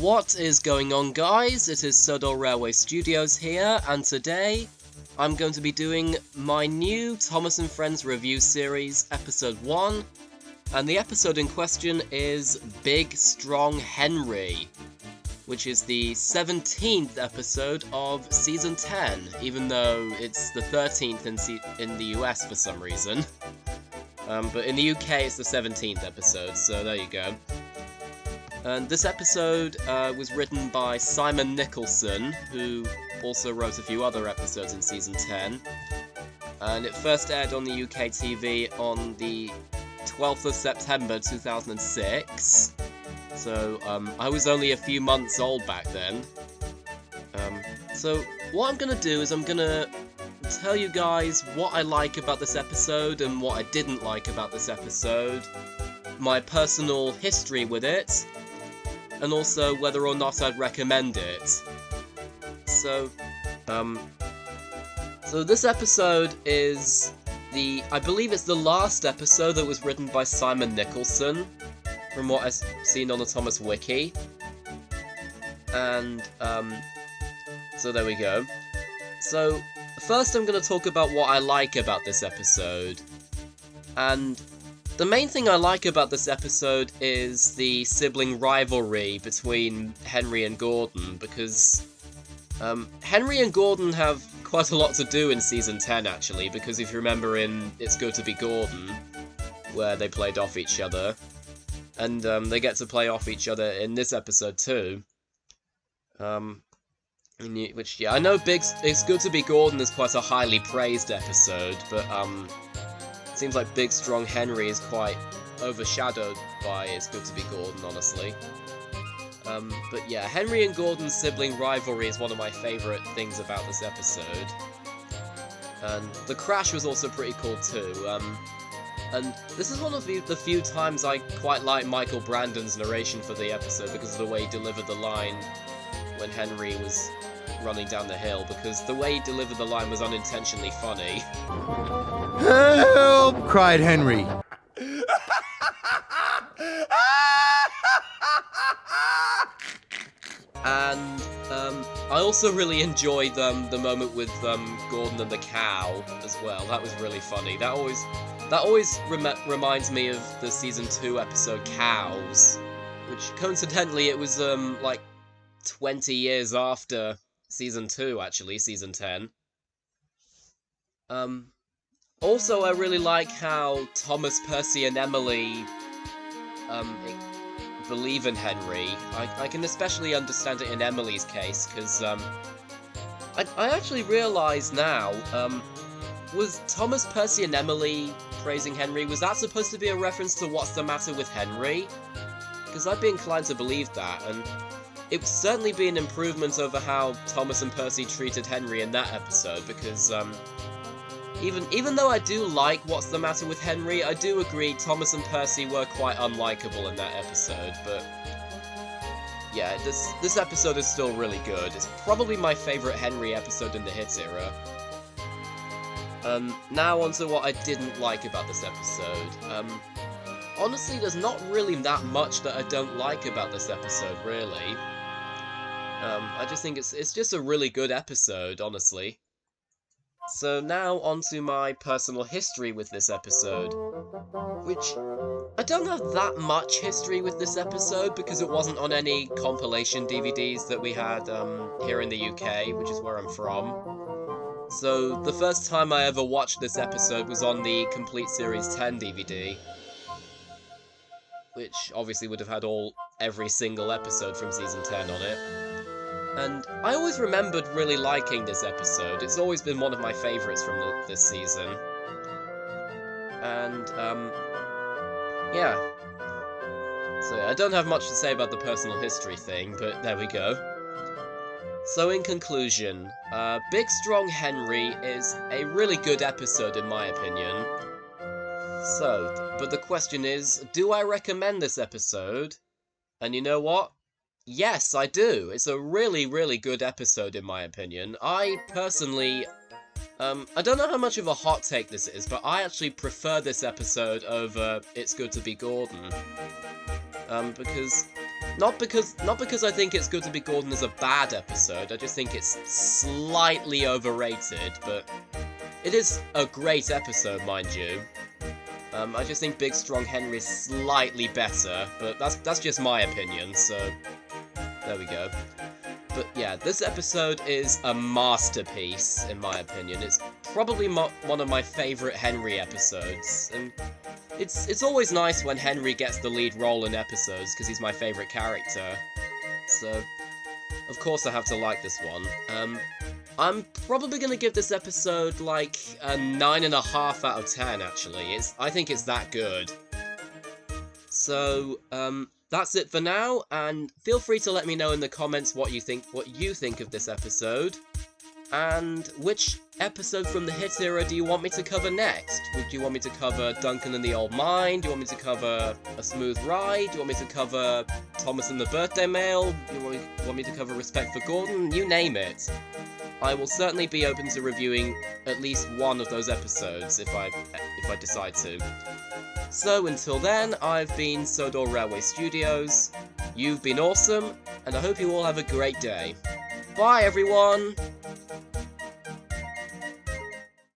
What is going on, guys? It is Sodor Railway Studios here, and today I'm going to be doing my new Thomas & Friends review series, episode 1, and the episode in question is Big Strong Henry, which is the 17th episode of Season 10, even though it's the 13th in the US for some reason. But in the UK it's the 17th episode, so there you go. And this episode was written by Simon Nicholson, who also wrote a few other episodes in Season 10. And it first aired on the UK TV on the 12th of September 2006. So, I was only a few months old back then. So, what I'm gonna do is I'm gonna tell you guys what I like about this episode and what I didn't like about this episode, my personal history with it, and also whether or not I'd recommend it. So this episode is I believe it's the last episode that was written by Simon Nicholson, from what I've seen on the Thomas Wiki. And, so there we go. So, first I'm going to talk about what I like about this episode. And the main thing I like about this episode is the sibling rivalry between Henry and Gordon, because Henry and Gordon have quite a lot to do in Season 10, actually, because if you remember in It's Good to Be Gordon, where they played off each other, and they get to play off each other in this episode too. Which, yeah, I know It's Good to Be Gordon is quite a highly praised episode, but it seems like Big Strong Henry is quite overshadowed by It's Good to Be Gordon, honestly. But yeah, Henry and Gordon's sibling rivalry is one of my favourite things about this episode. And the crash was also pretty cool too. And this is one of the few times I quite like Michael Brandon's narration for the episode because of the way he delivered the line when Henry was running down the hill, because the way he delivered the line was unintentionally funny. Help! Cried Henry. And I also really enjoyed the moment with Gordon and the cow as well. That was really funny. That always reminds me of the Season 2 episode Cows, which coincidentally it was like 20 years after Season 2, actually, Season 10. Also, I really like how Thomas, Percy, and Emily believe in Henry. I can especially understand it in Emily's case, because I actually realise now, was Thomas, Percy, and Emily praising Henry, was that supposed to be a reference to What's the Matter with Henry? Because I'd be inclined to believe that, and it would certainly be an improvement over how Thomas and Percy treated Henry in that episode, because even though I do like What's the Matter with Henry, I do agree Thomas and Percy were quite unlikable in that episode, but yeah, this episode is still really good. It's probably my favourite Henry episode in the Hits era. Now onto what I didn't like about this episode. Honestly, there's not really that much that I don't like about this episode, really. I just think it's just a really good episode, honestly. So now onto my personal history with this episode, which I don't have that much history with this episode because it wasn't on any compilation DVDs that we had here in the UK, which is where I'm from. So the first time I ever watched this episode was on the Complete Series 10 DVD, which obviously would have had every single episode from Season 10 on it. And I always remembered really liking this episode. It's always been one of my favourites from this season. And, yeah. So yeah, I don't have much to say about the personal history thing, but there we go. So in conclusion, Big Strong Henry is a really good episode in my opinion. So, but the question is, do I recommend this episode? And you know what? Yes, I do. It's a really, really good episode in my opinion. I personally, I don't know how much of a hot take this is, but I actually prefer this episode over It's Good to Be Gordon. Because Not because I think It's Good to Be Gordon is a bad episode, I just think it's slightly overrated, but it is a great episode, mind you. I just think Big Strong Henry is slightly better, but that's just my opinion, so there we go. But yeah, this episode is a masterpiece, in my opinion. It's probably one of my favourite Henry episodes, and it's always nice when Henry gets the lead role in episodes, because he's my favourite character. So, of course I have to like this one. I'm probably going to give this episode, like, a 9.5 out of 10, actually. I think it's that good. So, that's it for now, and feel free to let me know in the comments what you think of this episode. And which episode from the hit era do you want me to cover next? Do you want me to cover Duncan and the Old Mine? Do you want me to cover A Smooth Ride? Do you want me to cover Thomas and the Birthday Mail? Do you want me to cover Respect for Gordon? You name it. I will certainly be open to reviewing at least one of those episodes if I decide to. So until then, I've been Sodor Railway Studios. You've been awesome, and I hope you all have a great day. Bye everyone!